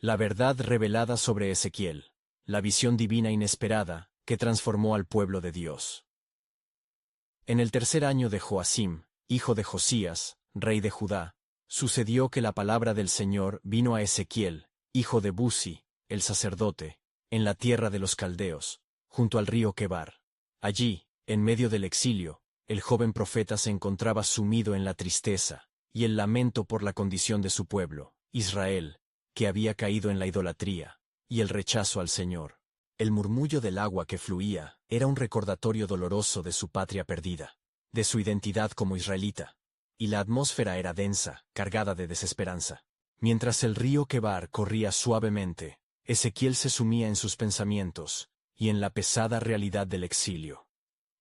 La verdad revelada sobre Ezequiel. La visión divina inesperada, que transformó al pueblo de Dios. En el tercer año de Joacim, hijo de Josías, rey de Judá, sucedió que la palabra del Señor vino a Ezequiel, hijo de Buzi, el sacerdote, en la tierra de los caldeos, junto al río Quebar. Allí, en medio del exilio, el joven profeta se encontraba sumido en la tristeza y el lamento por la condición de su pueblo, Israel, que había caído en la idolatría y el rechazo al Señor. El murmullo del agua que fluía era un recordatorio doloroso de su patria perdida, de su identidad como israelita, y la atmósfera era densa, cargada de desesperanza. Mientras el río Quebar corría suavemente, Ezequiel se sumía en sus pensamientos y en la pesada realidad del exilio.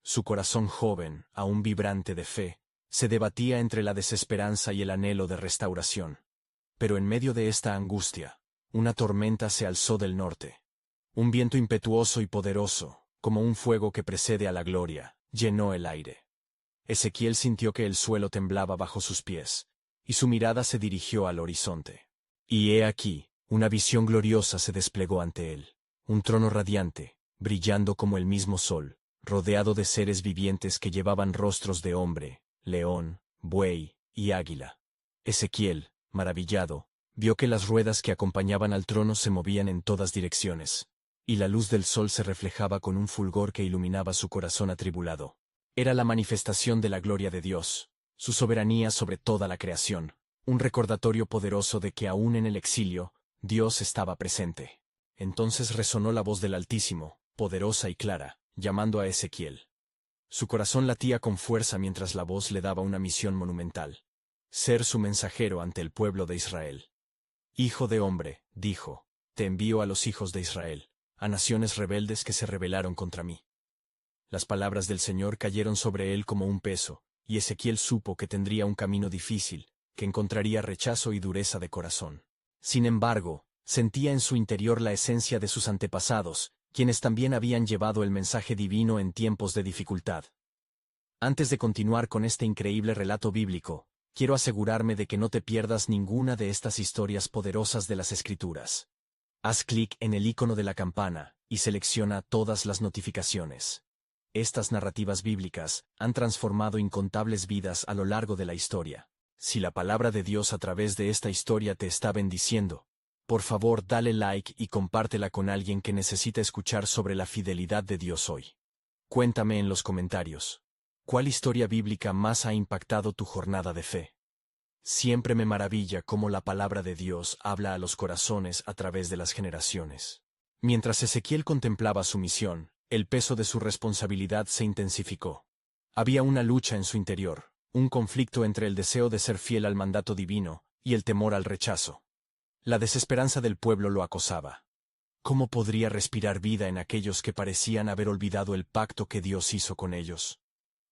Su corazón joven, aún vibrante de fe, se debatía entre la desesperanza y el anhelo de restauración. Pero en medio de esta angustia, una tormenta se alzó del norte. Un viento impetuoso y poderoso, como un fuego que precede a la gloria, llenó el aire. Ezequiel sintió que el suelo temblaba bajo sus pies, y su mirada se dirigió al horizonte. Y he aquí, una visión gloriosa se desplegó ante él. Un trono radiante, brillando como el mismo sol, rodeado de seres vivientes que llevaban rostros de hombre, león, buey y águila. Ezequiel, maravillado, vio que las ruedas que acompañaban al trono se movían en todas direcciones, y la luz del sol se reflejaba con un fulgor que iluminaba su corazón atribulado. Era la manifestación de la gloria de Dios, su soberanía sobre toda la creación, un recordatorio poderoso de que aún en el exilio, Dios estaba presente. Entonces resonó la voz del Altísimo, poderosa y clara, llamando a Ezequiel. Su corazón latía con fuerza mientras la voz le daba una misión monumental: ser su mensajero ante el pueblo de Israel. Hijo de hombre, dijo, te envío a los hijos de Israel, a naciones rebeldes que se rebelaron contra mí. Las palabras del Señor cayeron sobre él como un peso, y Ezequiel supo que tendría un camino difícil, que encontraría rechazo y dureza de corazón. Sin embargo, sentía en su interior la esencia de sus antepasados, quienes también habían llevado el mensaje divino en tiempos de dificultad. Antes de continuar con este increíble relato bíblico, quiero asegurarme de que no te pierdas ninguna de estas historias poderosas de las Escrituras. Haz clic en el icono de la campana y selecciona todas las notificaciones. Estas narrativas bíblicas han transformado incontables vidas a lo largo de la historia. Si la palabra de Dios a través de esta historia te está bendiciendo, por favor dale like y compártela con alguien que necesita escuchar sobre la fidelidad de Dios hoy. Cuéntame en los comentarios, ¿cuál historia bíblica más ha impactado tu jornada de fe? Siempre me maravilla cómo la palabra de Dios habla a los corazones a través de las generaciones. Mientras Ezequiel contemplaba su misión, el peso de su responsabilidad se intensificó. Había una lucha en su interior, un conflicto entre el deseo de ser fiel al mandato divino y el temor al rechazo. La desesperanza del pueblo lo acosaba. ¿Cómo podría respirar vida en aquellos que parecían haber olvidado el pacto que Dios hizo con ellos?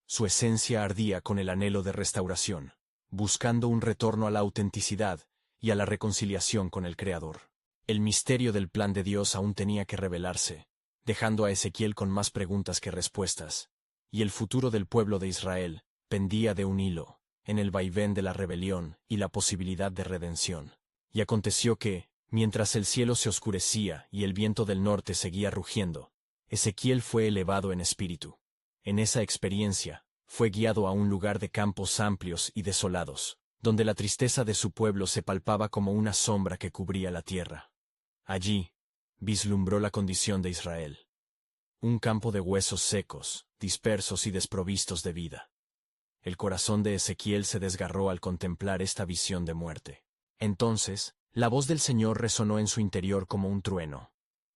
Su esencia ardía con el anhelo de restauración, buscando un retorno a la autenticidad y a la reconciliación con el Creador. El misterio del plan de Dios aún tenía que revelarse, dejando a Ezequiel con más preguntas que respuestas, y el futuro del pueblo de Israel pendía de un hilo, en el vaivén de la rebelión y la posibilidad de redención. Y aconteció que, mientras el cielo se oscurecía y el viento del norte seguía rugiendo, Ezequiel fue elevado en espíritu. En esa experiencia, fue guiado a un lugar de campos amplios y desolados, donde la tristeza de su pueblo se palpaba como una sombra que cubría la tierra. Allí, vislumbró la condición de Israel. Un campo de huesos secos, dispersos y desprovistos de vida. El corazón de Ezequiel se desgarró al contemplar esta visión de muerte. Entonces, la voz del Señor resonó en su interior como un trueno.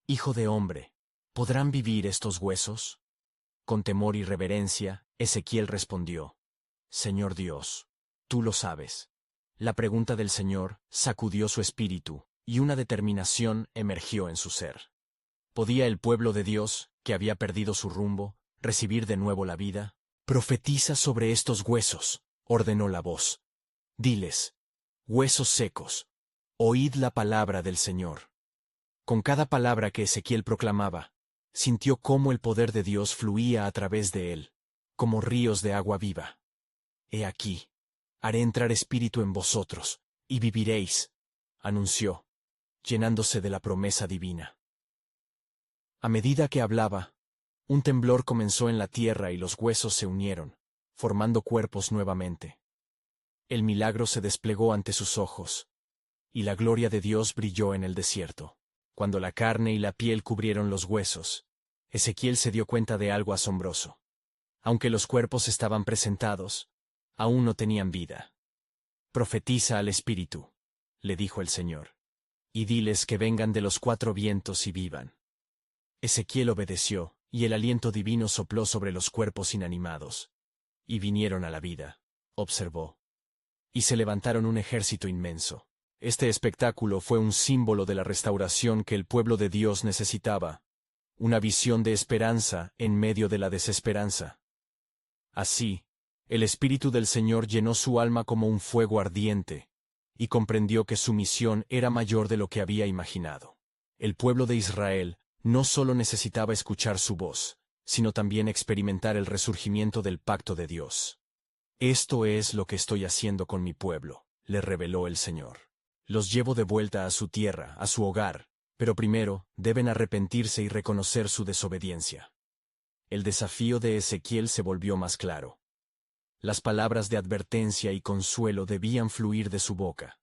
Hijo de hombre, ¿podrán vivir estos huesos? Con temor y reverencia, Ezequiel respondió: Señor Dios, tú lo sabes. La pregunta del Señor sacudió su espíritu, y una determinación emergió en su ser. ¿Podía el pueblo de Dios, que había perdido su rumbo, recibir de nuevo la vida? Profetiza sobre estos huesos, ordenó la voz. Diles: huesos secos, oíd la palabra del Señor. Con cada palabra que Ezequiel proclamaba, sintió cómo el poder de Dios fluía a través de él, como ríos de agua viva. He aquí, haré entrar espíritu en vosotros, y viviréis, anunció. llenándose de la promesa divina. A medida que hablaba, un temblor comenzó en la tierra y los huesos se unieron, formando cuerpos nuevamente. El milagro se desplegó ante sus ojos, y la gloria de Dios brilló en el desierto. Cuando la carne y la piel cubrieron los huesos, Ezequiel se dio cuenta de algo asombroso. Aunque los cuerpos estaban presentados, aún no tenían vida. «Profetiza al Espíritu», le dijo el Señor, «y diles que vengan de los 4 vientos y vivan». Ezequiel obedeció, y el aliento divino sopló sobre los cuerpos inanimados. «Y vinieron a la vida», observó. «Y se levantaron un ejército inmenso». Este espectáculo fue un símbolo de la restauración que el pueblo de Dios necesitaba, una visión de esperanza en medio de la desesperanza. Así, el Espíritu del Señor llenó su alma como un fuego ardiente, y comprendió que su misión era mayor de lo que había imaginado. El pueblo de Israel no solo necesitaba escuchar su voz, sino también experimentar el resurgimiento del pacto de Dios. «Esto es lo que estoy haciendo con mi pueblo», le reveló el Señor. «Los llevo de vuelta a su tierra, a su hogar, pero primero deben arrepentirse y reconocer su desobediencia». El desafío de Ezequiel se volvió más claro. Las palabras de advertencia y consuelo debían fluir de su boca.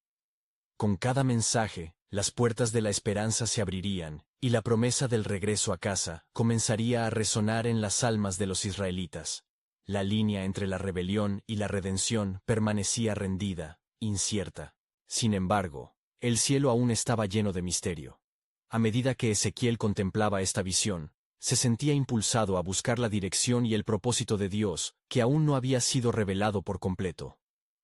Con cada mensaje, las puertas de la esperanza se abrirían, y la promesa del regreso a casa comenzaría a resonar en las almas de los israelitas. La línea entre la rebelión y la redención permanecía rendida, incierta. Sin embargo, el cielo aún estaba lleno de misterio. A medida que Ezequiel contemplaba esta visión, se sentía impulsado a buscar la dirección y el propósito de Dios, que aún no había sido revelado por completo.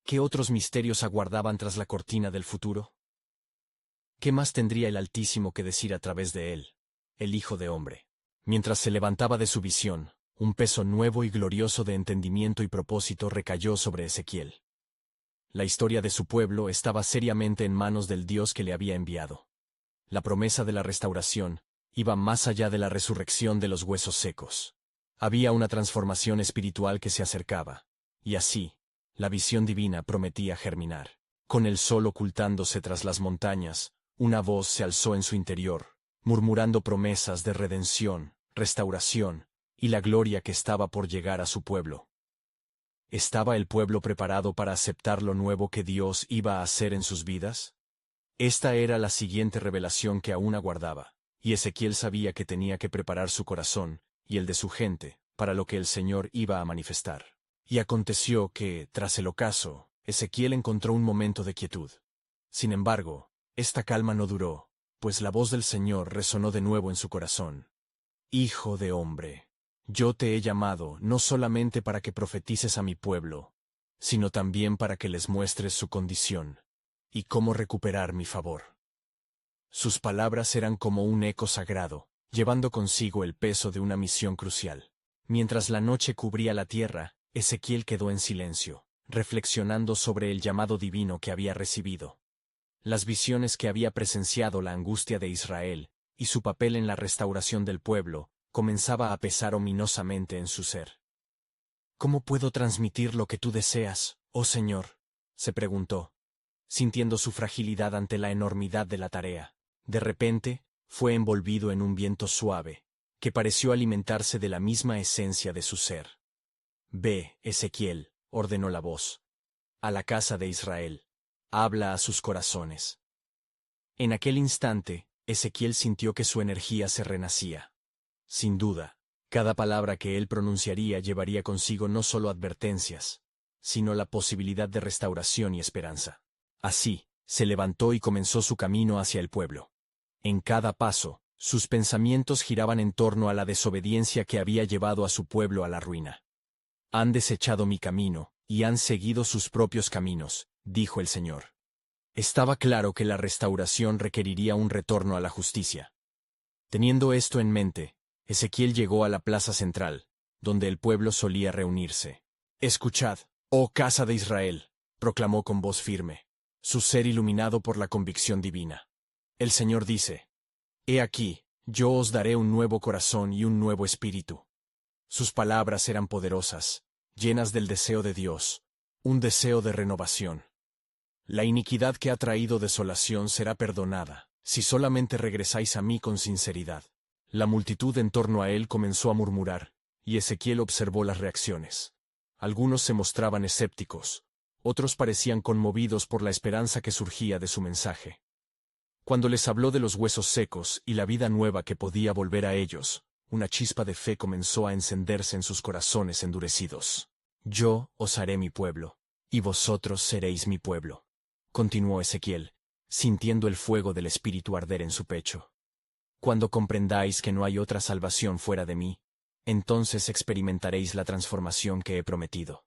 ¿Qué otros misterios aguardaban tras la cortina del futuro? ¿Qué más tendría el Altísimo que decir a través de él, el Hijo de Hombre? Mientras se levantaba de su visión, un peso nuevo y glorioso de entendimiento y propósito recayó sobre Ezequiel. La historia de su pueblo estaba seriamente en manos del Dios que le había enviado. La promesa de la restauración iba más allá de la resurrección de los huesos secos. Había una transformación espiritual que se acercaba, y así, la visión divina prometía germinar. Con el sol ocultándose tras las montañas, una voz se alzó en su interior, murmurando promesas de redención, restauración, y la gloria que estaba por llegar a su pueblo. ¿Estaba el pueblo preparado para aceptar lo nuevo que Dios iba a hacer en sus vidas? Esta era la siguiente revelación que aún aguardaba, y Ezequiel sabía que tenía que preparar su corazón, y el de su gente, para lo que el Señor iba a manifestar. Y aconteció que, tras el ocaso, Ezequiel encontró un momento de quietud. Sin embargo, esta calma no duró, pues la voz del Señor resonó de nuevo en su corazón. «Hijo de hombre, yo te he llamado no solamente para que profetices a mi pueblo, sino también para que les muestres su condición, y cómo recuperar mi favor». Sus palabras eran como un eco sagrado, llevando consigo el peso de una misión crucial. Mientras la noche cubría la tierra, Ezequiel quedó en silencio, reflexionando sobre el llamado divino que había recibido. Las visiones que había presenciado, la angustia de Israel, y su papel en la restauración del pueblo, comenzaba a pesar ominosamente en su ser. «¿Cómo puedo transmitir lo que tú deseas, oh Señor?», se preguntó, sintiendo su fragilidad ante la enormidad de la tarea. De repente, fue envolvido en un viento suave, que pareció alimentarse de la misma esencia de su ser. «Ve, Ezequiel», ordenó la voz, «a la casa de Israel. Habla a sus corazones». En aquel instante, Ezequiel sintió que su energía se renacía. Sin duda, cada palabra que él pronunciaría llevaría consigo no solo advertencias, sino la posibilidad de restauración y esperanza. Así, se levantó y comenzó su camino hacia el pueblo. En cada paso, sus pensamientos giraban en torno a la desobediencia que había llevado a su pueblo a la ruina. «Han desechado mi camino, y han seguido sus propios caminos», dijo el Señor. Estaba claro que la restauración requeriría un retorno a la justicia. Teniendo esto en mente, Ezequiel llegó a la plaza central, donde el pueblo solía reunirse. «Escuchad, oh casa de Israel», proclamó con voz firme, su ser iluminado por la convicción divina. «El Señor dice: He aquí, yo os daré un nuevo corazón y un nuevo espíritu». Sus palabras eran poderosas, llenas del deseo de Dios, un deseo de renovación. «La iniquidad que ha traído desolación será perdonada, si solamente regresáis a mí con sinceridad. La multitud en torno a él comenzó a murmurar, y Ezequiel observó las reacciones. Algunos se mostraban escépticos, otros parecían conmovidos por la esperanza que surgía de su mensaje. Cuando les habló de los huesos secos y la vida nueva que podía volver a ellos, una chispa de fe comenzó a encenderse en sus corazones endurecidos. Yo os haré mi pueblo, y vosotros seréis mi pueblo, continuó Ezequiel, sintiendo el fuego del Espíritu arder en su pecho. Cuando comprendáis que no hay otra salvación fuera de mí, entonces experimentaréis la transformación que he prometido.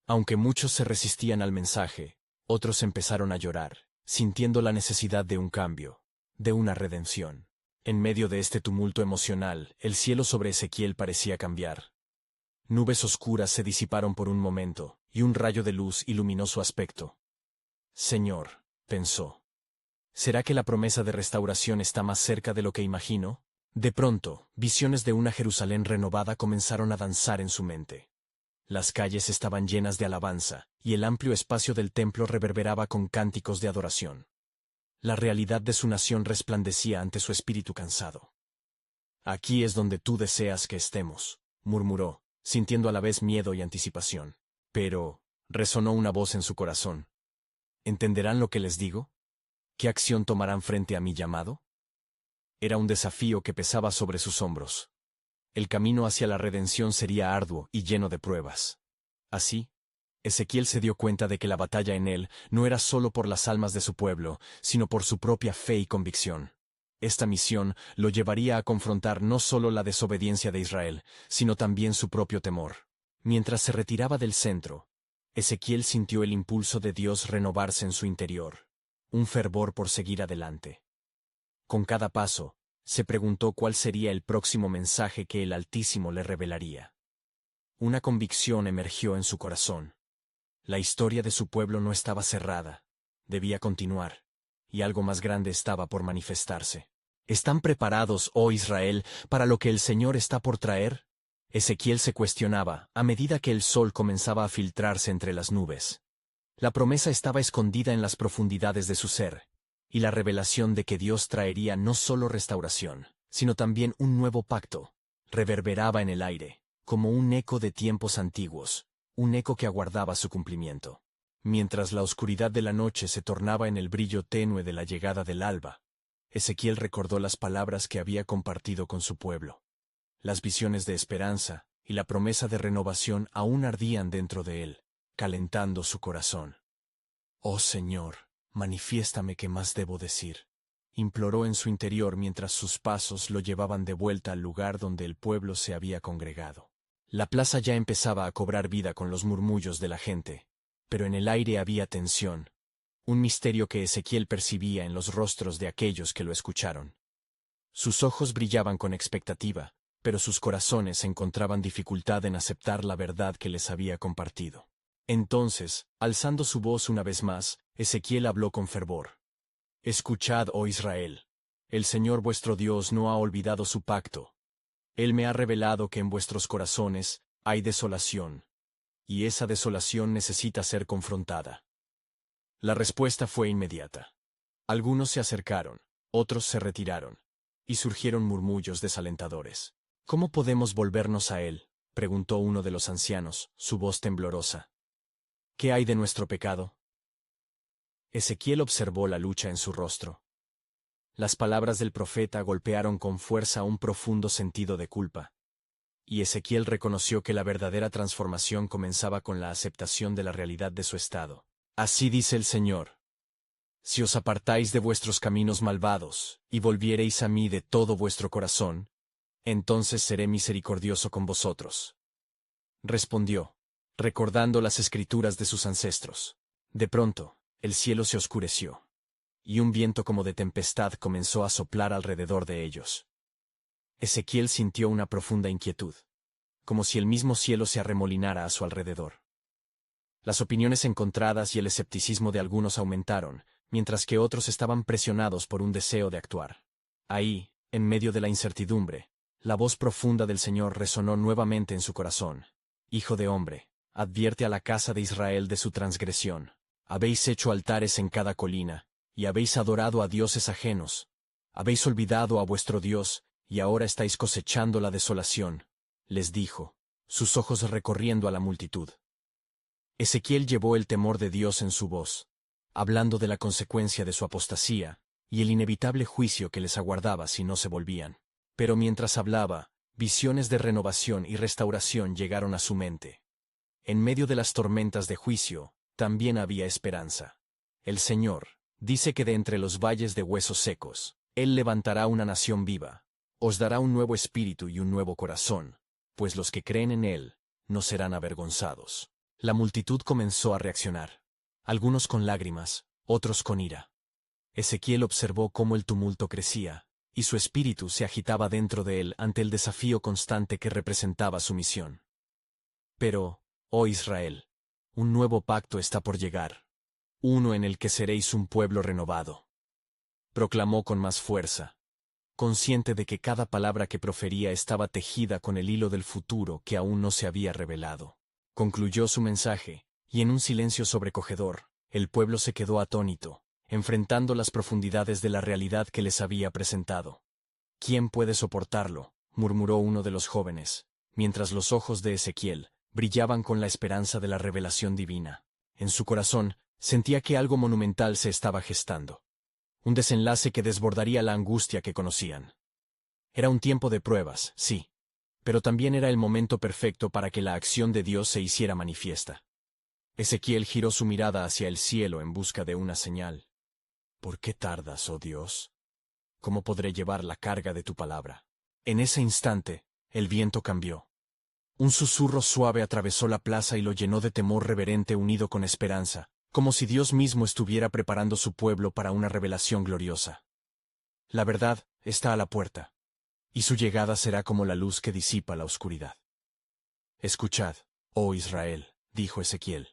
Aunque muchos se resistían al mensaje, otros empezaron a llorar, sintiendo la necesidad de un cambio, de una redención. En medio de este tumulto emocional, el cielo sobre Ezequiel parecía cambiar. Nubes oscuras se disiparon por un momento, y un rayo de luz iluminó su aspecto. Señor, pensó, ¿será que la promesa de restauración está más cerca de lo que imagino? De pronto, visiones de una Jerusalén renovada comenzaron a danzar en su mente. Las calles estaban llenas de alabanza, y el amplio espacio del templo reverberaba con cánticos de adoración. La realidad de su nación resplandecía ante su espíritu cansado. Aquí es donde tú deseas que estemos, murmuró, sintiendo a la vez miedo y anticipación. Pero, resonó una voz en su corazón. ¿Entenderán lo que les digo? ¿Qué acción tomarán frente a mi llamado? Era un desafío que pesaba sobre sus hombros. El camino hacia la redención sería arduo y lleno de pruebas. Así, Ezequiel se dio cuenta de que la batalla en él no era solo por las almas de su pueblo, sino por su propia fe y convicción. Esta misión lo llevaría a confrontar no solo la desobediencia de Israel, sino también su propio temor. Mientras se retiraba del centro, Ezequiel sintió el impulso de Dios renovarse en su interior, un fervor por seguir adelante. Con cada paso, se preguntó cuál sería el próximo mensaje que el Altísimo le revelaría. Una convicción emergió en su corazón. La historia de su pueblo no estaba cerrada, debía continuar, y algo más grande estaba por manifestarse. ¿Están preparados, oh Israel, para lo que el Señor está por traer? Ezequiel se cuestionaba, a medida que el sol comenzaba a filtrarse entre las nubes. La promesa estaba escondida en las profundidades de su ser, y la revelación de que Dios traería no solo restauración, sino también un nuevo pacto, reverberaba en el aire, como un eco de tiempos antiguos, un eco que aguardaba su cumplimiento. Mientras la oscuridad de la noche se tornaba en el brillo tenue de la llegada del alba, Ezequiel recordó las palabras que había compartido con su pueblo. Las visiones de esperanza y la promesa de renovación aún ardían dentro de él, calentando su corazón. «Oh Señor, manifiéstame qué más debo decir», imploró en su interior mientras sus pasos lo llevaban de vuelta al lugar donde el pueblo se había congregado. La plaza ya empezaba a cobrar vida con los murmullos de la gente, pero en el aire había tensión, un misterio que Ezequiel percibía en los rostros de aquellos que lo escucharon. Sus ojos brillaban con expectativa, pero sus corazones encontraban dificultad en aceptar la verdad que les había compartido. Entonces, alzando su voz una vez más, Ezequiel habló con fervor. «Escuchad, oh Israel, el Señor vuestro Dios no ha olvidado su pacto. Él me ha revelado que en vuestros corazones hay desolación, y esa desolación necesita ser confrontada». La respuesta fue inmediata. Algunos se acercaron, otros se retiraron, y surgieron murmullos desalentadores. «¿Cómo podemos volvernos a Él?», preguntó uno de los ancianos, su voz temblorosa. «¿Qué hay de nuestro pecado?». Ezequiel observó la lucha en su rostro. Las palabras del profeta golpearon con fuerza un profundo sentido de culpa. Y Ezequiel reconoció que la verdadera transformación comenzaba con la aceptación de la realidad de su estado. «Así dice el Señor: si os apartáis de vuestros caminos malvados, y volviereis a mí de todo vuestro corazón, entonces seré misericordioso con vosotros». Respondió, recordando las escrituras de sus ancestros. De pronto, el cielo se oscureció, y un viento como de tempestad comenzó a soplar alrededor de ellos. Ezequiel sintió una profunda inquietud, como si el mismo cielo se arremolinara a su alrededor. Las opiniones encontradas y el escepticismo de algunos aumentaron, mientras que otros estaban presionados por un deseo de actuar. Ahí, en medio de la incertidumbre, la voz profunda del Señor resonó nuevamente en su corazón. «Hijo de hombre, advierte a la casa de Israel de su transgresión. Habéis hecho altares en cada colina, y habéis adorado a dioses ajenos. Habéis olvidado a vuestro Dios, y ahora estáis cosechando la desolación, les dijo, sus ojos recorriendo a la multitud. Ezequiel llevó el temor de Dios en su voz, hablando de la consecuencia de su apostasía, y el inevitable juicio que les aguardaba si no se volvían. Pero mientras hablaba, visiones de renovación y restauración llegaron a su mente. En medio de las tormentas de juicio, también había esperanza. El Señor dice que de entre los valles de huesos secos, Él levantará una nación viva, os dará un nuevo espíritu y un nuevo corazón, pues los que creen en Él no serán avergonzados. La multitud comenzó a reaccionar, algunos con lágrimas, otros con ira. Ezequiel observó cómo el tumulto crecía, y su espíritu se agitaba dentro de él ante el desafío constante que representaba su misión. Pero, oh Israel, un nuevo pacto está por llegar, uno en el que seréis un pueblo renovado. Proclamó con más fuerza, consciente de que cada palabra que profería estaba tejida con el hilo del futuro que aún no se había revelado. Concluyó su mensaje, y en un silencio sobrecogedor, el pueblo se quedó atónito, enfrentando las profundidades de la realidad que les había presentado. ¿Quién puede soportarlo?, murmuró uno de los jóvenes, mientras los ojos de Ezequiel brillaban con la esperanza de la revelación divina. En su corazón, sentía que algo monumental se estaba gestando. Un desenlace que desbordaría la angustia que conocían. Era un tiempo de pruebas, sí, pero también era el momento perfecto para que la acción de Dios se hiciera manifiesta. Ezequiel giró su mirada hacia el cielo en busca de una señal. ¿Por qué tardas, oh Dios? ¿Cómo podré llevar la carga de tu palabra? En ese instante, el viento cambió. Un susurro suave atravesó la plaza y lo llenó de temor reverente unido con esperanza, como si Dios mismo estuviera preparando su pueblo para una revelación gloriosa. La verdad está a la puerta, y su llegada será como la luz que disipa la oscuridad. Escuchad, oh Israel, dijo Ezequiel.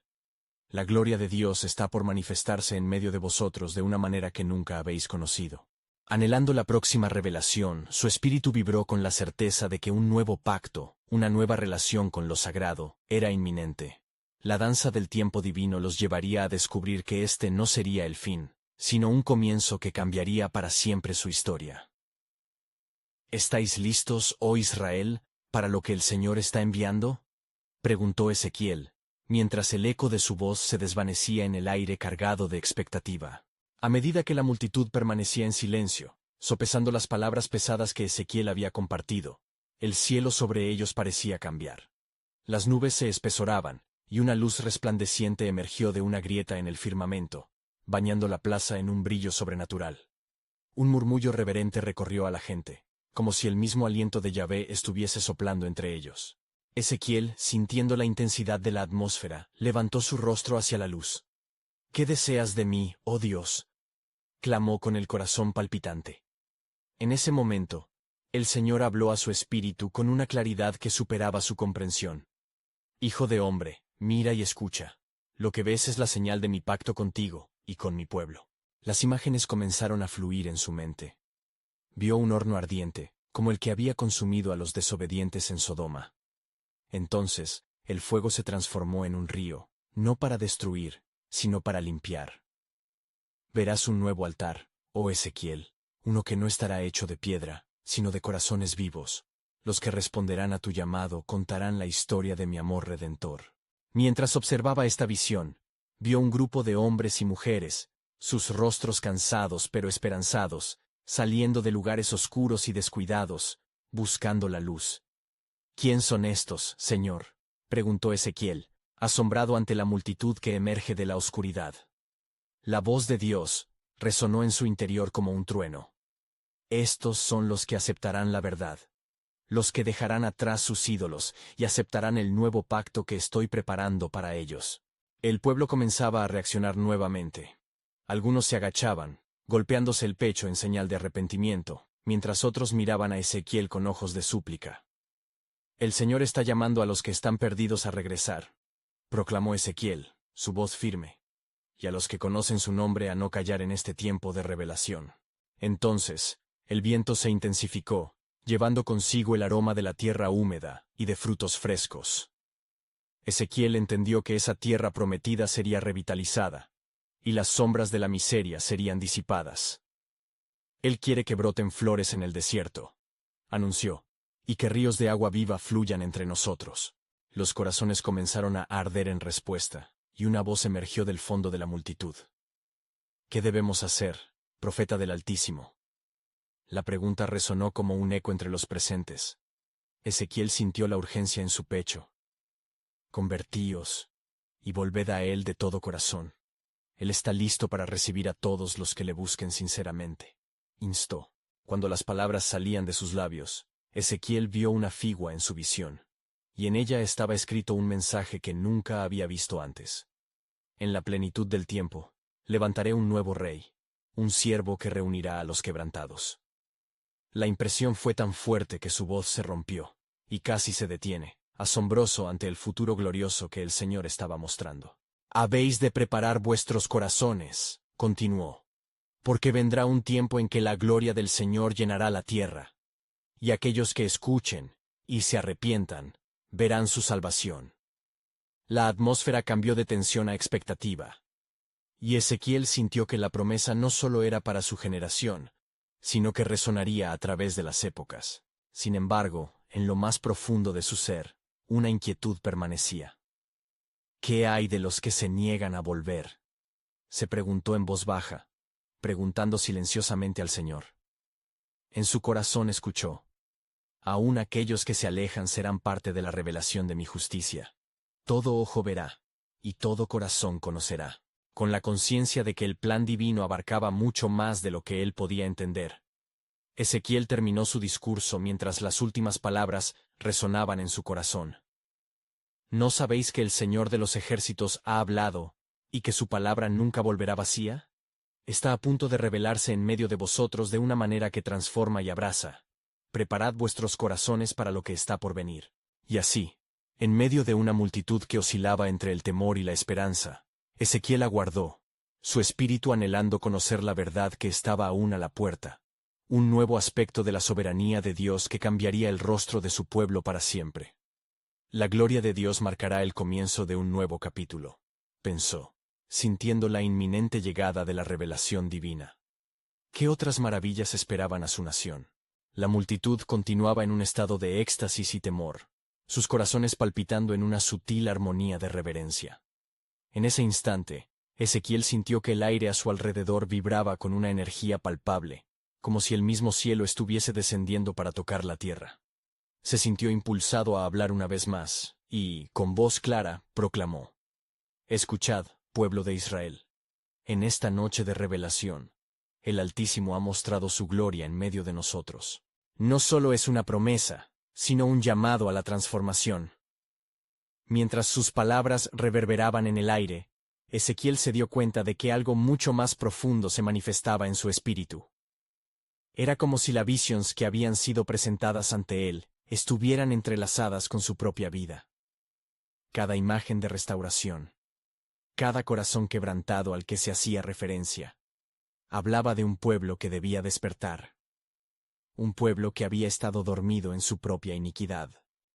La gloria de Dios está por manifestarse en medio de vosotros de una manera que nunca habéis conocido. Anhelando la próxima revelación, su espíritu vibró con la certeza de que un nuevo pacto, una nueva relación con lo sagrado, era inminente. La danza del tiempo divino los llevaría a descubrir que este no sería el fin, sino un comienzo que cambiaría para siempre su historia. ¿Estáis listos, oh Israel, para lo que el Señor está enviando?, preguntó Ezequiel, mientras el eco de su voz se desvanecía en el aire cargado de expectativa. A medida que la multitud permanecía en silencio, sopesando las palabras pesadas que Ezequiel había compartido, el cielo sobre ellos parecía cambiar. Las nubes se espesoraban, y una luz resplandeciente emergió de una grieta en el firmamento, bañando la plaza en un brillo sobrenatural. Un murmullo reverente recorrió a la gente, como si el mismo aliento de Yahvé estuviese soplando entre ellos. Ezequiel, sintiendo la intensidad de la atmósfera, levantó su rostro hacia la luz. ¿Qué deseas de mí, oh Dios?, clamó con el corazón palpitante. En ese momento, el Señor habló a su espíritu con una claridad que superaba su comprensión. Hijo de hombre, mira y escucha. Lo que ves es la señal de mi pacto contigo y con mi pueblo. Las imágenes comenzaron a fluir en su mente. Vio un horno ardiente, como el que había consumido a los desobedientes en Sodoma. Entonces, el fuego se transformó en un río, no para destruir, sino para limpiar. Verás un nuevo altar, oh Ezequiel, uno que no estará hecho de piedra, sino de corazones vivos. Los que responderán a tu llamado contarán la historia de mi amor redentor. Mientras observaba esta visión, vio un grupo de hombres y mujeres, sus rostros cansados pero esperanzados, saliendo de lugares oscuros y descuidados, buscando la luz. ¿Quién son estos, Señor?, preguntó Ezequiel, asombrado ante la multitud que emerge de la oscuridad. La voz de Dios resonó en su interior como un trueno. Estos son los que aceptarán la verdad, los que dejarán atrás sus ídolos y aceptarán el nuevo pacto que estoy preparando para ellos. El pueblo comenzaba a reaccionar nuevamente. Algunos se agachaban, golpeándose el pecho en señal de arrepentimiento, mientras otros miraban a Ezequiel con ojos de súplica. El Señor está llamando a los que están perdidos a regresar, proclamó Ezequiel, su voz firme, y a los que conocen su nombre a no callar en este tiempo de revelación. Entonces, el viento se intensificó, llevando consigo el aroma de la tierra húmeda y de frutos frescos. Ezequiel entendió que esa tierra prometida sería revitalizada, y las sombras de la miseria serían disipadas. Él quiere que broten flores en el desierto, anunció, y que ríos de agua viva fluyan entre nosotros. Los corazones comenzaron a arder en respuesta, y una voz emergió del fondo de la multitud. ¿Qué debemos hacer, profeta del Altísimo? La pregunta resonó como un eco entre los presentes. Ezequiel sintió la urgencia en su pecho. Convertíos, y volved a él de todo corazón. Él está listo para recibir a todos los que le busquen sinceramente, instó. Cuando las palabras salían de sus labios, Ezequiel vio una figua en su visión, y en ella estaba escrito un mensaje que nunca había visto antes. En la plenitud del tiempo, levantaré un nuevo rey, un siervo que reunirá a los quebrantados. La impresión fue tan fuerte que su voz se rompió, y casi se detiene, asombroso ante el futuro glorioso que el Señor estaba mostrando. Habéis de preparar vuestros corazones, continuó, porque vendrá un tiempo en que la gloria del Señor llenará la tierra, y aquellos que escuchen y se arrepientan verán su salvación. La atmósfera cambió de tensión a expectativa, y Ezequiel sintió que la promesa no solo era para su generación, sino que resonaría a través de las épocas. Sin embargo, en lo más profundo de su ser, una inquietud permanecía. ¿Qué hay de los que se niegan a volver?, se preguntó en voz baja, preguntando silenciosamente al Señor. En su corazón escuchó: aún aquellos que se alejan serán parte de la revelación de mi justicia. Todo ojo verá, y todo corazón conocerá, con la conciencia de que el plan divino abarcaba mucho más de lo que él podía entender. Ezequiel terminó su discurso mientras las últimas palabras resonaban en su corazón. ¿No sabéis que el Señor de los ejércitos ha hablado, y que su palabra nunca volverá vacía? Está a punto de revelarse en medio de vosotros de una manera que transforma y abraza. Preparad vuestros corazones para lo que está por venir. Y así, en medio de una multitud que oscilaba entre el temor y la esperanza, Ezequiel aguardó, su espíritu anhelando conocer la verdad que estaba aún a la puerta, un nuevo aspecto de la soberanía de Dios que cambiaría el rostro de su pueblo para siempre. La gloria de Dios marcará el comienzo de un nuevo capítulo, pensó, sintiendo la inminente llegada de la revelación divina. ¿Qué otras maravillas esperaban a su nación? La multitud continuaba en un estado de éxtasis y temor, sus corazones palpitando en una sutil armonía de reverencia. En ese instante, Ezequiel sintió que el aire a su alrededor vibraba con una energía palpable, como si el mismo cielo estuviese descendiendo para tocar la tierra. Se sintió impulsado a hablar una vez más, y, con voz clara, proclamó: escuchad, pueblo de Israel. En esta noche de revelación, el Altísimo ha mostrado su gloria en medio de nosotros. No solo es una promesa, sino un llamado a la transformación. Mientras sus palabras reverberaban en el aire, Ezequiel se dio cuenta de que algo mucho más profundo se manifestaba en su espíritu. Era como si las visiones que habían sido presentadas ante él estuvieran entrelazadas con su propia vida. Cada imagen de restauración, cada corazón quebrantado al que se hacía referencia, hablaba de un pueblo que debía despertar. Un pueblo que había estado dormido en su propia iniquidad.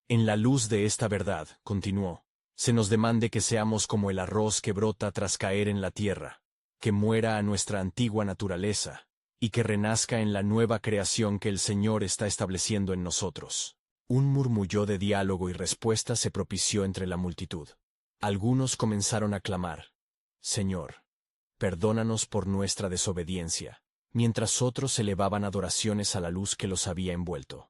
En la luz de esta verdad, continuó, se nos demande que seamos como el arroz que brota tras caer en la tierra, que muera a nuestra antigua naturaleza, y que renazca en la nueva creación que el Señor está estableciendo en nosotros. Un murmullo de diálogo y respuesta se propició entre la multitud. Algunos comenzaron a clamar: Señor, perdónanos por nuestra desobediencia, mientras otros elevaban adoraciones a la luz que los había envuelto.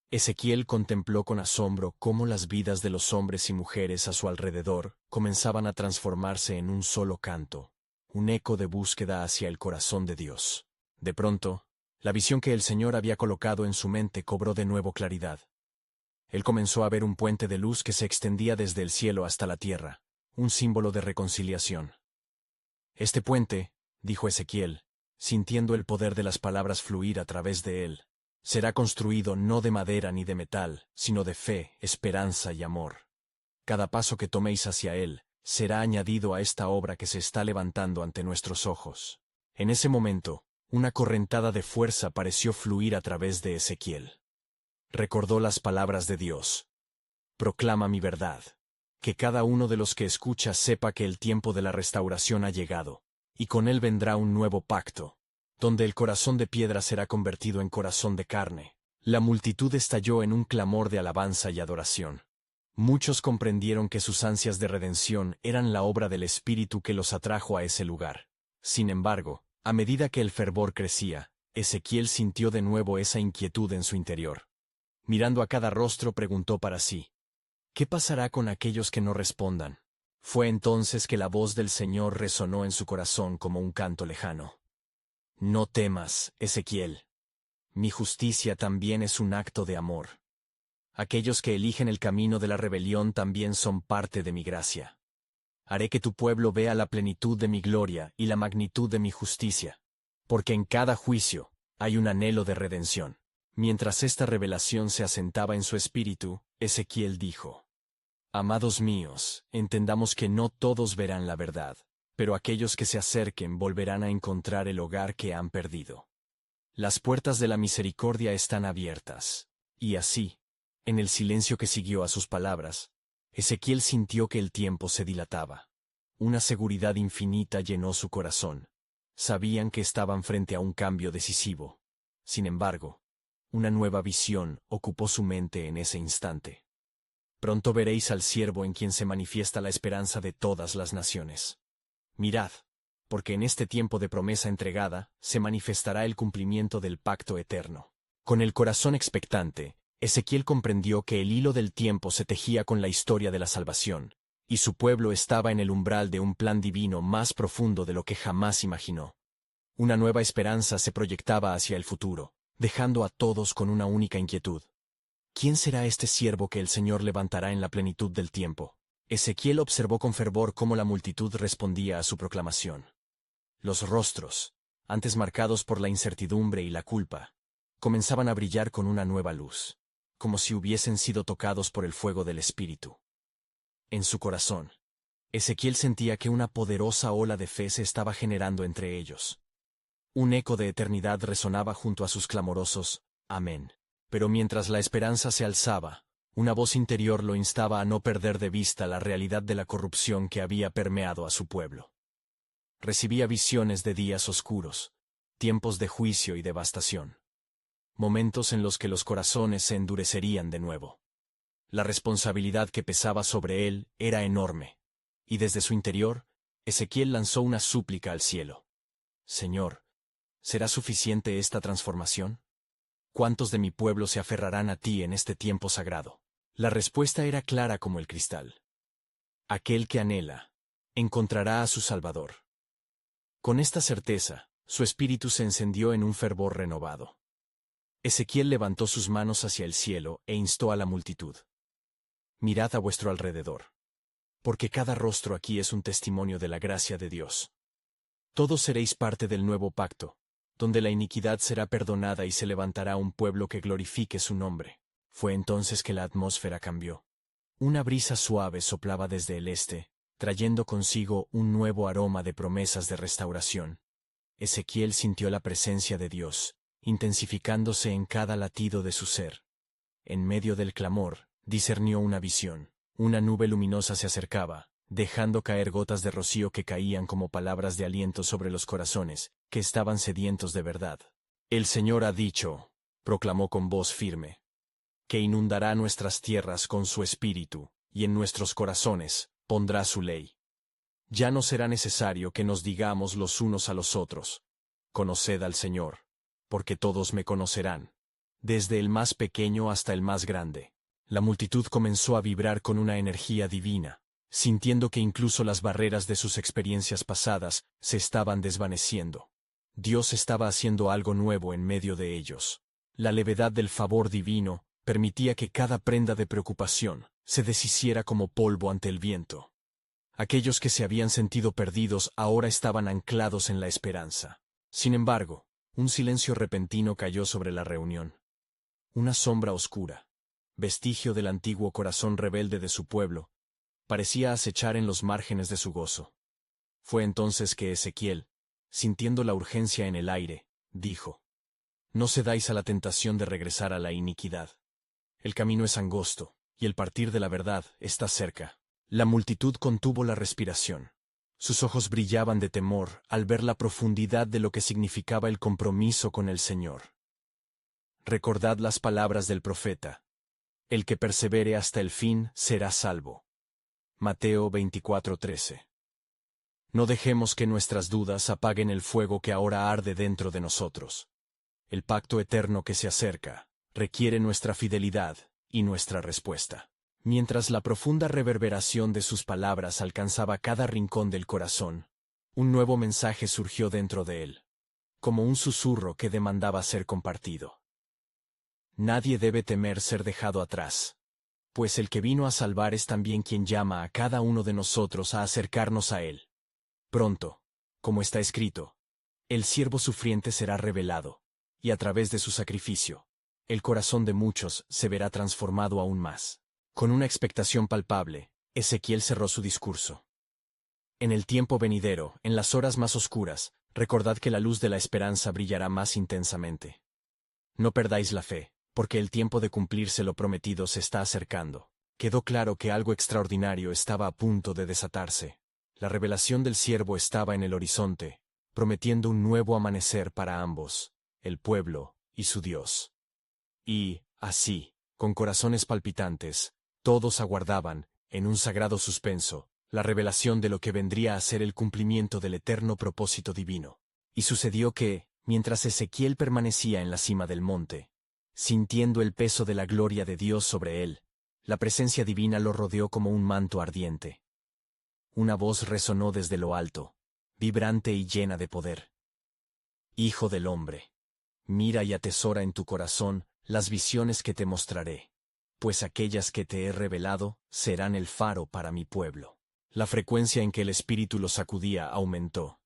Ezequiel contempló con asombro cómo las vidas de los hombres y mujeres a su alrededor comenzaban a transformarse en un solo canto, un eco de búsqueda hacia el corazón de Dios. De pronto, la visión que el Señor había colocado en su mente cobró de nuevo claridad. Él comenzó a ver un puente de luz que se extendía desde el cielo hasta la tierra, un símbolo de reconciliación. Este puente, dijo Ezequiel, sintiendo el poder de las palabras fluir a través de él, será construido no de madera ni de metal, sino de fe, esperanza y amor. Cada paso que toméis hacia él será añadido a esta obra que se está levantando ante nuestros ojos. En ese momento, una correntada de fuerza pareció fluir a través de Ezequiel. Recordó las palabras de Dios: proclama mi verdad, que cada uno de los que escucha sepa que el tiempo de la restauración ha llegado. y con él vendrá un nuevo pacto, donde el corazón de piedra será convertido en corazón de carne. La multitud estalló en un clamor de alabanza y adoración. Muchos comprendieron que sus ansias de redención eran la obra del Espíritu que los atrajo a ese lugar. Sin embargo, a medida que el fervor crecía, Ezequiel sintió de nuevo esa inquietud en su interior. Mirando a cada rostro preguntó para sí: ¿qué pasará con aquellos que no respondan? Fue entonces que la voz del Señor resonó en su corazón como un canto lejano. No temas, Ezequiel. Mi justicia también es un acto de amor. Aquellos que eligen el camino de la rebelión también son parte de mi gracia. Haré que tu pueblo vea la plenitud de mi gloria y la magnitud de mi justicia, porque en cada juicio hay un anhelo de redención. Mientras esta revelación se asentaba en su espíritu, Ezequiel dijo: Amados míos, entendamos que no todos verán la verdad, pero aquellos que se acerquen volverán a encontrar el hogar que han perdido. Las puertas de la misericordia están abiertas. Y así, en el silencio que siguió a sus palabras, Ezequiel sintió que el tiempo se dilataba. Una seguridad infinita llenó su corazón. Sabían que estaban frente a un cambio decisivo. Sin embargo, una nueva visión ocupó su mente en ese instante. Pronto veréis al siervo en quien se manifiesta la esperanza de todas las naciones. Mirad, porque en este tiempo de promesa entregada se manifestará el cumplimiento del pacto eterno. Con el corazón expectante, Ezequiel comprendió que el hilo del tiempo se tejía con la historia de la salvación, y su pueblo estaba en el umbral de un plan divino más profundo de lo que jamás imaginó. Una nueva esperanza se proyectaba hacia el futuro, dejando a todos con una única inquietud. ¿Quién será este siervo que el Señor levantará en la plenitud del tiempo? Ezequiel observó con fervor cómo la multitud respondía a su proclamación. Los rostros, antes marcados por la incertidumbre y la culpa, comenzaban a brillar con una nueva luz, como si hubiesen sido tocados por el fuego del Espíritu. En su corazón, Ezequiel sentía que una poderosa ola de fe se estaba generando entre ellos. Un eco de eternidad resonaba junto a sus clamorosos «Amén». Pero mientras la esperanza se alzaba, una voz interior lo instaba a no perder de vista la realidad de la corrupción que había permeado a su pueblo. Recibía visiones de días oscuros, tiempos de juicio y devastación. Momentos en los que los corazones se endurecerían de nuevo. La responsabilidad que pesaba sobre él era enorme, y desde su interior, Ezequiel lanzó una súplica al cielo. Señor, ¿será suficiente esta transformación? ¿Cuántos de mi pueblo se aferrarán a ti en este tiempo sagrado? La respuesta era clara como el cristal. Aquel que anhela, encontrará a su Salvador. Con esta certeza, su espíritu se encendió en un fervor renovado. Ezequiel levantó sus manos hacia el cielo e instó a la multitud. Mirad a vuestro alrededor. Porque cada rostro aquí es un testimonio de la gracia de Dios. Todos seréis parte del nuevo pacto, donde la iniquidad será perdonada y se levantará un pueblo que glorifique su nombre. Fue entonces que la atmósfera cambió. Una brisa suave soplaba desde el este, trayendo consigo un nuevo aroma de promesas de restauración. Ezequiel sintió la presencia de Dios, intensificándose en cada latido de su ser. En medio del clamor, discernió una visión. Una nube luminosa se acercaba, dejando caer gotas de rocío que caían como palabras de aliento sobre los corazones, que estaban sedientos de verdad. El Señor ha dicho, proclamó con voz firme, que inundará nuestras tierras con su espíritu, y en nuestros corazones pondrá su ley. Ya no será necesario que nos digamos los unos a los otros, conoced al Señor, porque todos me conocerán, desde el más pequeño hasta el más grande. La multitud comenzó a vibrar con una energía divina, sintiendo que incluso las barreras de sus experiencias pasadas se estaban desvaneciendo. Dios estaba haciendo algo nuevo en medio de ellos. La levedad del favor divino permitía que cada prenda de preocupación se deshiciera como polvo ante el viento. Aquellos que se habían sentido perdidos ahora estaban anclados en la esperanza. Sin embargo, un silencio repentino cayó sobre la reunión. Una sombra oscura, vestigio del antiguo corazón rebelde de su pueblo, parecía acechar en los márgenes de su gozo. Fue entonces que Ezequiel, sintiendo la urgencia en el aire, dijo: No cedáis a la tentación de regresar a la iniquidad. El camino es angosto, y el partir de la verdad está cerca. La multitud contuvo la respiración. Sus ojos brillaban de temor al ver la profundidad de lo que significaba el compromiso con el Señor. Recordad las palabras del profeta. El que persevere hasta el fin será salvo. Mateo 24:13. No dejemos que nuestras dudas apaguen el fuego que ahora arde dentro de nosotros. El pacto eterno que se acerca requiere nuestra fidelidad y nuestra respuesta. Mientras la profunda reverberación de sus palabras alcanzaba cada rincón del corazón, un nuevo mensaje surgió dentro de él, como un susurro que demandaba ser compartido. Nadie debe temer ser dejado atrás, pues el que vino a salvar es también quien llama a cada uno de nosotros a acercarnos a él. Pronto, como está escrito, el siervo sufriente será revelado, y a través de su sacrificio, el corazón de muchos se verá transformado aún más. Con una expectación palpable, Ezequiel cerró su discurso. En el tiempo venidero, en las horas más oscuras, recordad que la luz de la esperanza brillará más intensamente. No perdáis la fe, porque el tiempo de cumplirse lo prometido se está acercando. Quedó claro que algo extraordinario estaba a punto de desatarse. La revelación del siervo estaba en el horizonte, prometiendo un nuevo amanecer para ambos, el pueblo y su Dios. Y, así, con corazones palpitantes, todos aguardaban, en un sagrado suspenso, la revelación de lo que vendría a ser el cumplimiento del eterno propósito divino. Y sucedió que, mientras Ezequiel permanecía en la cima del monte, sintiendo el peso de la gloria de Dios sobre él, la presencia divina lo rodeó como un manto ardiente. Una voz resonó desde lo alto, vibrante y llena de poder. Hijo del hombre, mira y atesora en tu corazón las visiones que te mostraré, pues aquellas que te he revelado serán el faro para mi pueblo. La frecuencia en que el espíritu lo sacudía aumentó,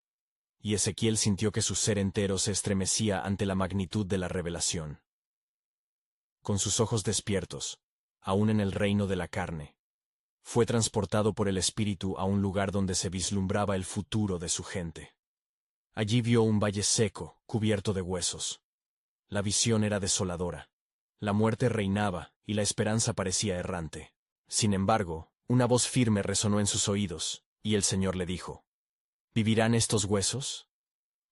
y Ezequiel sintió que su ser entero se estremecía ante la magnitud de la revelación. Con sus ojos despiertos, aún en el reino de la carne, fue transportado por el espíritu a un lugar donde se vislumbraba el futuro de su gente. Allí vio un valle seco, cubierto de huesos. La visión era desoladora. La muerte reinaba, y la esperanza parecía errante. Sin embargo, una voz firme resonó en sus oídos, y el Señor le dijo: ¿Vivirán estos huesos?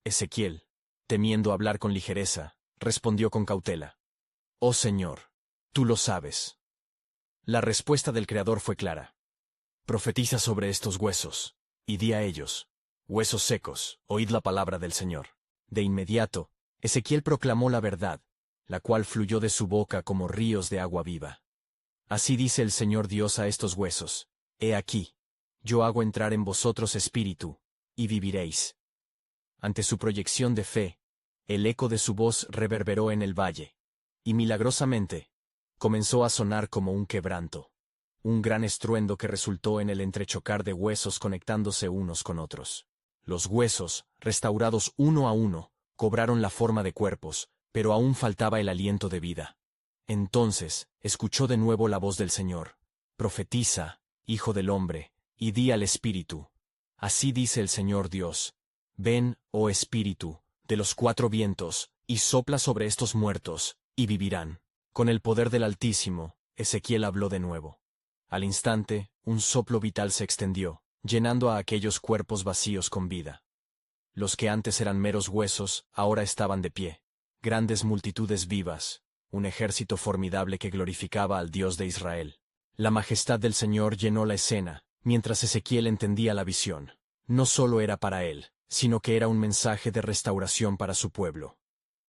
Ezequiel, temiendo hablar con ligereza, respondió con cautela: Oh Señor, tú lo sabes. La respuesta del Creador fue clara: Profetiza sobre estos huesos, y di a ellos: huesos secos, oíd la palabra del Señor. De inmediato, Ezequiel proclamó la verdad, la cual fluyó de su boca como ríos de agua viva. Así dice el Señor Dios a estos huesos: He aquí, yo hago entrar en vosotros espíritu, y viviréis. Ante su proyección de fe, el eco de su voz reverberó en el valle, y milagrosamente, comenzó a sonar como un quebranto, un gran estruendo que resultó en el entrechocar de huesos conectándose unos con otros. Los huesos, restaurados uno a uno, cobraron la forma de cuerpos, pero aún faltaba el aliento de vida. Entonces, escuchó de nuevo la voz del Señor: Profetiza, hijo del hombre, y di al espíritu: Así dice el Señor Dios: Ven, oh espíritu, de los cuatro vientos, y sopla sobre estos muertos, y vivirán. Con el poder del Altísimo, Ezequiel habló de nuevo. Al instante, un soplo vital se extendió, llenando a aquellos cuerpos vacíos con vida. Los que antes eran meros huesos, ahora estaban de pie, grandes multitudes vivas, un ejército formidable que glorificaba al Dios de Israel. La majestad del Señor llenó la escena, mientras Ezequiel entendía la visión. No solo era para él, sino que era un mensaje de restauración para su pueblo.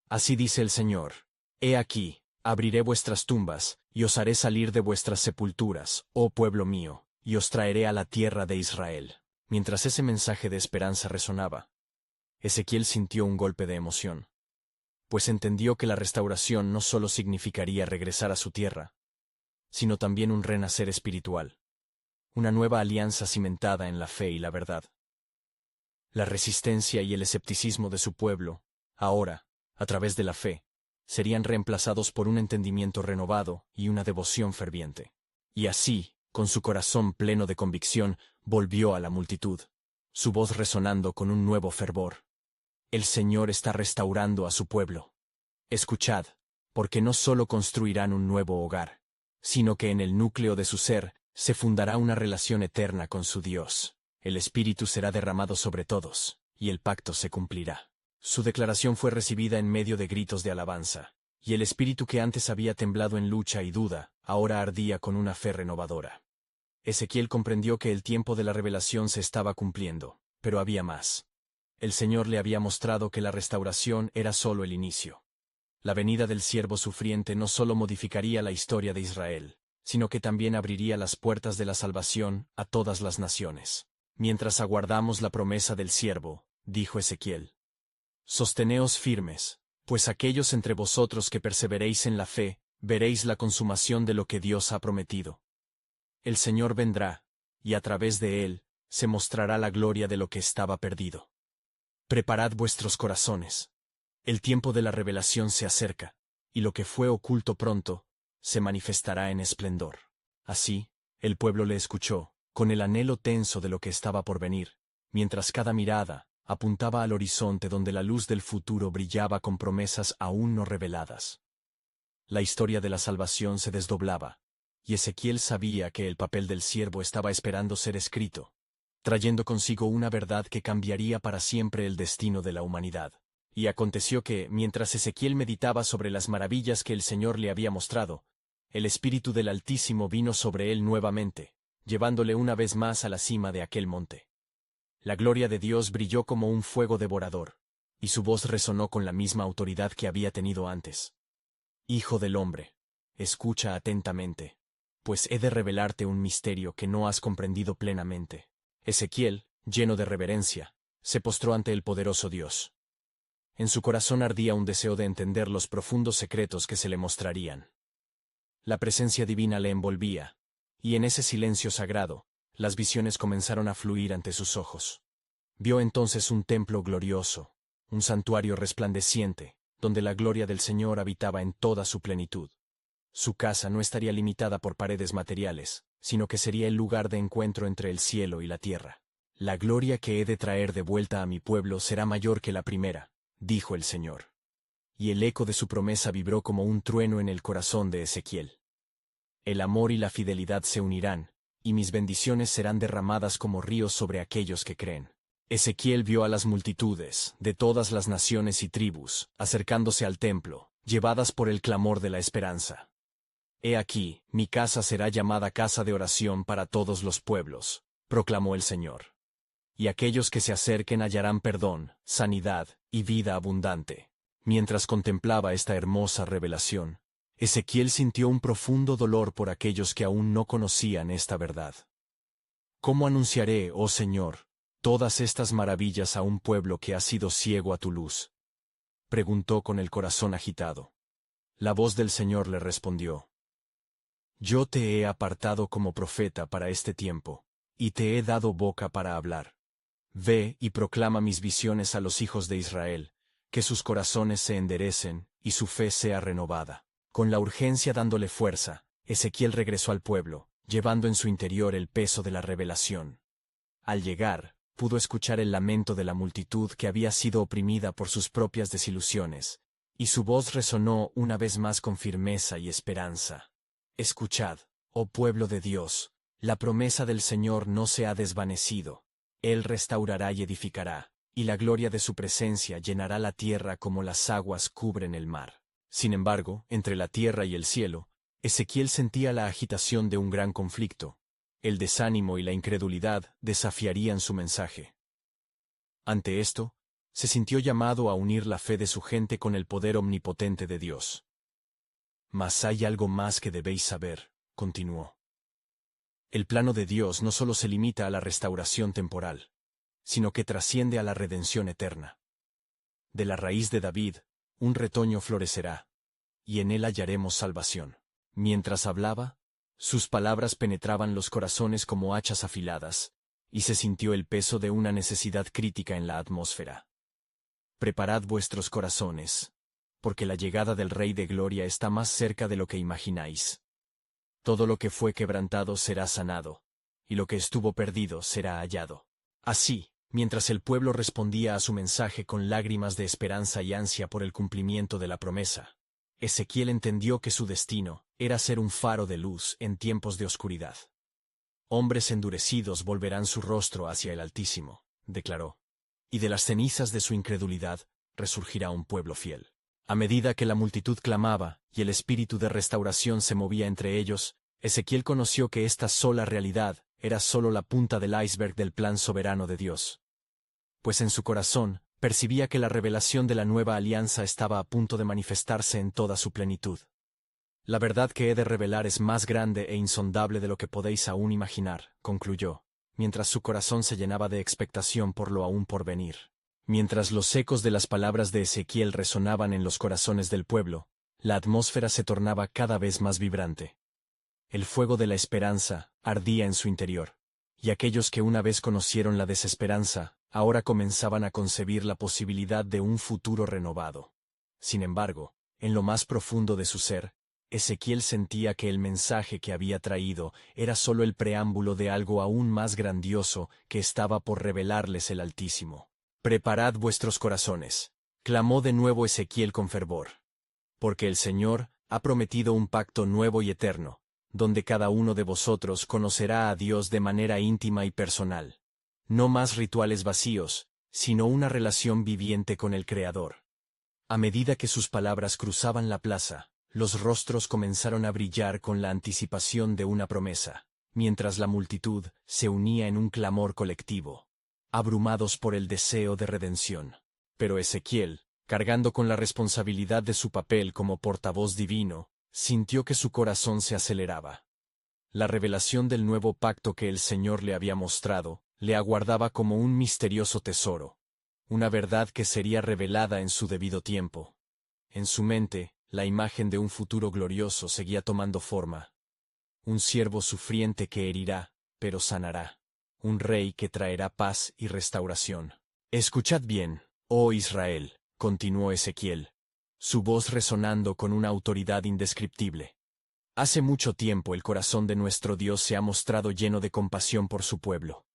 Así dice el Señor: He aquí, abriré vuestras tumbas, y os haré salir de vuestras sepulturas, oh pueblo mío, y os traeré a la tierra de Israel. Mientras ese mensaje de esperanza resonaba, Ezequiel sintió un golpe de emoción, pues entendió que la restauración no solo significaría regresar a su tierra, sino también un renacer espiritual, una nueva alianza cimentada en la fe y la verdad. La resistencia y el escepticismo de su pueblo, ahora, a través de la fe, serían reemplazados por un entendimiento renovado y una devoción ferviente. Y así, con su corazón pleno de convicción, volvió a la multitud, su voz resonando con un nuevo fervor: El Señor está restaurando a su pueblo. Escuchad, porque no solo construirán un nuevo hogar, sino que en el núcleo de su ser se fundará una relación eterna con su Dios. el Espíritu será derramado sobre todos, y el pacto se cumplirá. Su declaración fue recibida en medio de gritos de alabanza, y el espíritu que antes había temblado en lucha y duda, ahora ardía con una fe renovadora. Ezequiel comprendió que el tiempo de la revelación se estaba cumpliendo, pero había más. El Señor le había mostrado que la restauración era solo el inicio. La venida del siervo sufriente no solo modificaría la historia de Israel, sino que también abriría las puertas de la salvación a todas las naciones. Mientras aguardamos la promesa del siervo, dijo Ezequiel, sosteneos firmes, pues aquellos entre vosotros que perseveréis en la fe, veréis la consumación de lo que Dios ha prometido. El Señor vendrá, y a través de él, se mostrará la gloria de lo que estaba perdido. Preparad vuestros corazones. El tiempo de la revelación se acerca, y lo que fue oculto pronto, se manifestará en esplendor. Así, el pueblo le escuchó, con el anhelo tenso de lo que estaba por venir, mientras cada mirada apuntaba al horizonte donde la luz del futuro brillaba con promesas aún no reveladas. La historia de la salvación se desdoblaba, y Ezequiel sabía que el papel del siervo estaba esperando ser escrito, trayendo consigo una verdad que cambiaría para siempre el destino de la humanidad. Y aconteció que, mientras Ezequiel meditaba sobre las maravillas que el Señor le había mostrado, el Espíritu del Altísimo vino sobre él nuevamente, llevándole una vez más a la cima de aquel monte. La gloria de Dios brilló como un fuego devorador, y su voz resonó con la misma autoridad que había tenido antes. Hijo del hombre, escucha atentamente, pues he de revelarte un misterio que no has comprendido plenamente. Ezequiel, lleno de reverencia, se postró ante el poderoso Dios. En su corazón ardía un deseo de entender los profundos secretos que se le mostrarían. La presencia divina le envolvía, y en ese silencio sagrado, las visiones comenzaron a fluir ante sus ojos. Vio entonces un templo glorioso, un santuario resplandeciente, donde la gloria del Señor habitaba en toda su plenitud. Su casa no estaría limitada por paredes materiales, sino que sería el lugar de encuentro entre el cielo y la tierra. La gloria que he de traer de vuelta a mi pueblo será mayor que la primera, dijo el Señor. Y el eco de su promesa vibró como un trueno en el corazón de Ezequiel. El amor y la fidelidad se unirán, y mis bendiciones serán derramadas como ríos sobre aquellos que creen. Ezequiel vio a las multitudes, de todas las naciones y tribus, acercándose al templo, llevadas por el clamor de la esperanza. He aquí, mi casa será llamada casa de oración para todos los pueblos, proclamó el Señor. Y aquellos que se acerquen hallarán perdón, sanidad y vida abundante. Mientras contemplaba esta hermosa revelación, Ezequiel sintió un profundo dolor por aquellos que aún no conocían esta verdad. ¿Cómo anunciaré, oh Señor, todas estas maravillas a un pueblo que ha sido ciego a tu luz? Preguntó con el corazón agitado. La voz del Señor le respondió. Yo te he apartado como profeta para este tiempo, y te he dado boca para hablar. Ve y proclama mis visiones a los hijos de Israel, que sus corazones se enderecen y su fe sea renovada. Con la urgencia dándole fuerza, Ezequiel regresó al pueblo, llevando en su interior el peso de la revelación. Al llegar, pudo escuchar el lamento de la multitud que había sido oprimida por sus propias desilusiones, y su voz resonó una vez más con firmeza y esperanza. Escuchad, oh pueblo de Dios, la promesa del Señor no se ha desvanecido. Él restaurará y edificará, y la gloria de su presencia llenará la tierra como las aguas cubren el mar. Sin embargo, entre la tierra y el cielo, Ezequiel sentía la agitación de un gran conflicto. El desánimo y la incredulidad desafiarían su mensaje. Ante esto, se sintió llamado a unir la fe de su gente con el poder omnipotente de Dios. Mas hay algo más que debéis saber, continuó. El plano de Dios no solo se limita a la restauración temporal, sino que trasciende a la redención eterna. De la raíz de David, un retoño florecerá, y en él hallaremos salvación. Mientras hablaba, sus palabras penetraban los corazones como hachas afiladas, y se sintió el peso de una necesidad crítica en la atmósfera. Preparad vuestros corazones, porque la llegada del Rey de Gloria está más cerca de lo que imagináis. Todo lo que fue quebrantado será sanado, y lo que estuvo perdido será hallado. Así, mientras el pueblo respondía a su mensaje con lágrimas de esperanza y ansia por el cumplimiento de la promesa, Ezequiel entendió que su destino era ser un faro de luz en tiempos de oscuridad. Hombres endurecidos volverán su rostro hacia el Altísimo, declaró. Y de las cenizas de su incredulidad resurgirá un pueblo fiel. A medida que la multitud clamaba y el espíritu de restauración se movía entre ellos, Ezequiel conoció que esta sola realidad era solo la punta del iceberg del plan soberano de Dios. Pues en su corazón percibía que la revelación de la nueva alianza estaba a punto de manifestarse en toda su plenitud. La verdad que he de revelar es más grande e insondable de lo que podéis aún imaginar, concluyó, mientras su corazón se llenaba de expectación por lo aún por venir. Mientras los ecos de las palabras de Ezequiel resonaban en los corazones del pueblo, la atmósfera se tornaba cada vez más vibrante. El fuego de la esperanza ardía en su interior, y aquellos que una vez conocieron la desesperanza, ahora comenzaban a concebir la posibilidad de un futuro renovado. Sin embargo, en lo más profundo de su ser, Ezequiel sentía que el mensaje que había traído era solo el preámbulo de algo aún más grandioso que estaba por revelarles el Altísimo. «Preparad vuestros corazones», clamó de nuevo Ezequiel con fervor. «Porque el Señor ha prometido un pacto nuevo y eterno, donde cada uno de vosotros conocerá a Dios de manera íntima y personal. No más rituales vacíos, sino una relación viviente con el Creador». A medida que sus palabras cruzaban la plaza, los rostros comenzaron a brillar con la anticipación de una promesa, mientras la multitud se unía en un clamor colectivo, abrumados por el deseo de redención. Pero Ezequiel, cargando con la responsabilidad de su papel como portavoz divino, sintió que su corazón se aceleraba. La revelación del nuevo pacto que el Señor le había mostrado, le aguardaba como un misterioso tesoro, una verdad que sería revelada en su debido tiempo. En su mente, la imagen de un futuro glorioso seguía tomando forma. Un siervo sufriente que herirá, pero sanará. Un rey que traerá paz y restauración. «Escuchad bien, oh Israel», continuó Ezequiel, su voz resonando con una autoridad indescriptible. «Hace mucho tiempo el corazón de nuestro Dios se ha mostrado lleno de compasión por su pueblo.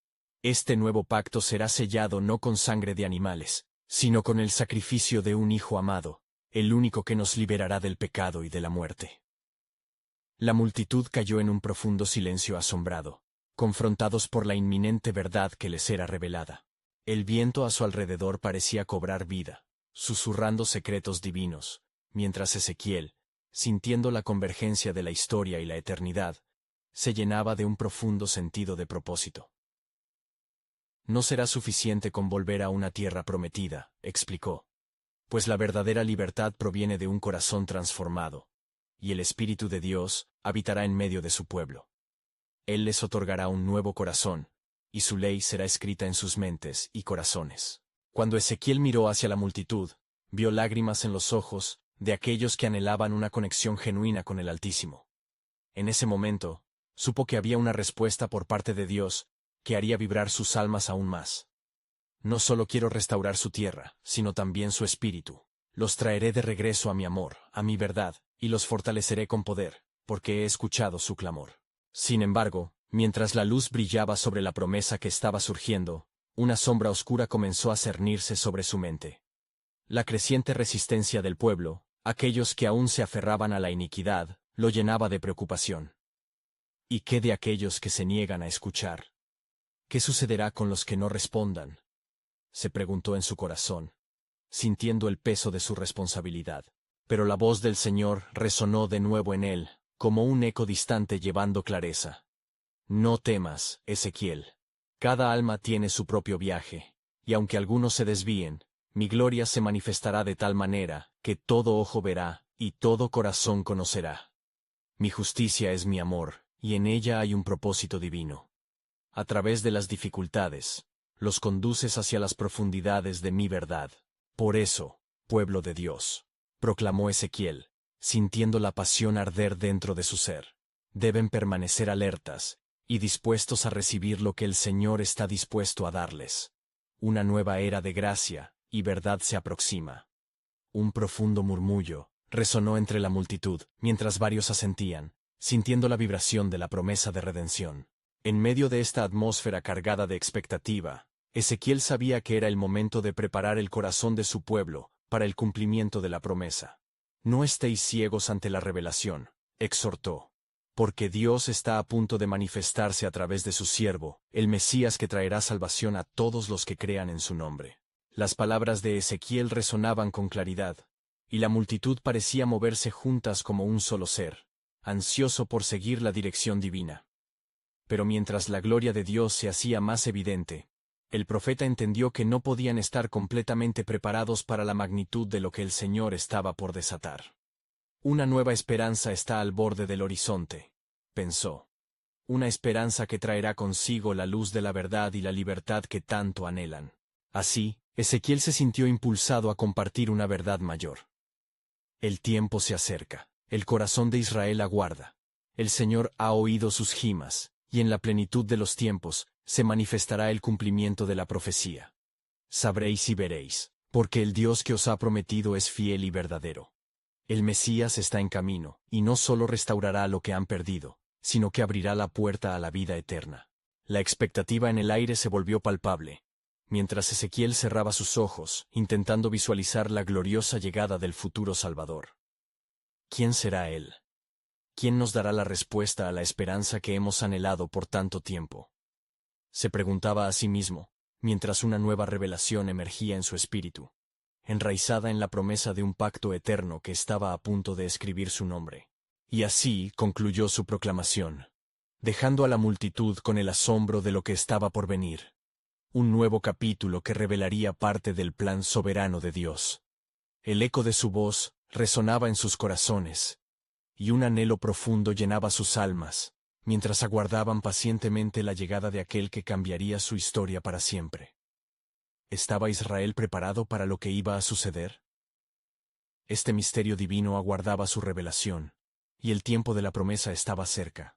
Este nuevo pacto será sellado no con sangre de animales, sino con el sacrificio de un Hijo amado, el único que nos liberará del pecado y de la muerte». La multitud cayó en un profundo silencio asombrado, confrontados por la inminente verdad que les era revelada. El viento a su alrededor parecía cobrar vida, susurrando secretos divinos, mientras Ezequiel, sintiendo la convergencia de la historia y la eternidad, se llenaba de un profundo sentido de propósito. «No será suficiente con volver a una tierra prometida», explicó, «pues la verdadera libertad proviene de un corazón transformado, y el Espíritu de Dios habitará en medio de su pueblo. Él les otorgará un nuevo corazón, y su ley será escrita en sus mentes y corazones». Cuando Ezequiel miró hacia la multitud, vio lágrimas en los ojos de aquellos que anhelaban una conexión genuina con el Altísimo. En ese momento, supo que había una respuesta por parte de Dios que haría vibrar sus almas aún más. «No solo quiero restaurar su tierra, sino también su espíritu. Los traeré de regreso a mi amor, a mi verdad, y los fortaleceré con poder, porque he escuchado su clamor». Sin embargo, mientras la luz brillaba sobre la promesa que estaba surgiendo, una sombra oscura comenzó a cernirse sobre su mente. La creciente resistencia del pueblo, aquellos que aún se aferraban a la iniquidad, lo llenaba de preocupación. ¿Y qué de aquellos que se niegan a escuchar? ¿Qué sucederá con los que no respondan?, se preguntó en su corazón, sintiendo el peso de su responsabilidad. Pero la voz del Señor resonó de nuevo en él, como un eco distante llevando clareza. «No temas, Ezequiel. Cada alma tiene su propio viaje, y aunque algunos se desvíen, mi gloria se manifestará de tal manera que todo ojo verá y todo corazón conocerá. Mi justicia es mi amor, y en ella hay un propósito divino. A través de las dificultades, los conduces hacia las profundidades de mi verdad. Por eso, pueblo de Dios», proclamó Ezequiel, sintiendo la pasión arder dentro de su ser, «deben permanecer alertas y dispuestos a recibir lo que el Señor está dispuesto a darles. Una nueva era de gracia y verdad se aproxima». Un profundo murmullo resonó entre la multitud, mientras varios asentían, sintiendo la vibración de la promesa de redención. En medio de esta atmósfera cargada de expectativa, Ezequiel sabía que era el momento de preparar el corazón de su pueblo para el cumplimiento de la promesa. «No estéis ciegos ante la revelación», exhortó. porque Dios está a punto de manifestarse a través de su siervo, el Mesías que traerá salvación a todos los que crean en su nombre. Las palabras de Ezequiel resonaban con claridad, y la multitud parecía moverse juntas como un solo ser, ansioso por seguir la dirección divina. Pero mientras la gloria de Dios se hacía más evidente, el profeta entendió que no podían estar completamente preparados para la magnitud de lo que el Señor estaba por desatar. Una nueva esperanza está al borde del horizonte, pensó. Una esperanza que traerá consigo la luz de la verdad y la libertad que tanto anhelan. Así, Ezequiel se sintió impulsado a compartir una verdad mayor. El tiempo se acerca. El corazón de Israel aguarda. El Señor ha oído sus gimas, y en la plenitud de los tiempos se manifestará el cumplimiento de la profecía. Sabréis y veréis, porque el Dios que os ha prometido es fiel y verdadero. El Mesías está en camino, y no solo restaurará lo que han perdido, sino que abrirá la puerta a la vida eterna. La expectativa en el aire se volvió palpable, mientras Ezequiel cerraba sus ojos, intentando visualizar la gloriosa llegada del futuro Salvador. ¿Quién será Él? ¿Quién nos dará la respuesta a la esperanza que hemos anhelado por tanto tiempo? Se preguntaba a sí mismo, mientras una nueva revelación emergía en su espíritu, enraizada en la promesa de un pacto eterno que estaba a punto de escribir su nombre. Y así concluyó su proclamación, dejando a la multitud con el asombro de lo que estaba por venir. Un nuevo capítulo que revelaría parte del plan soberano de Dios. El eco de su voz resonaba en sus corazones, y un anhelo profundo llenaba sus almas, mientras aguardaban pacientemente la llegada de aquel que cambiaría su historia para siempre. ¿Estaba Israel preparado para lo que iba a suceder? Este misterio divino aguardaba su revelación, y el tiempo de la promesa estaba cerca.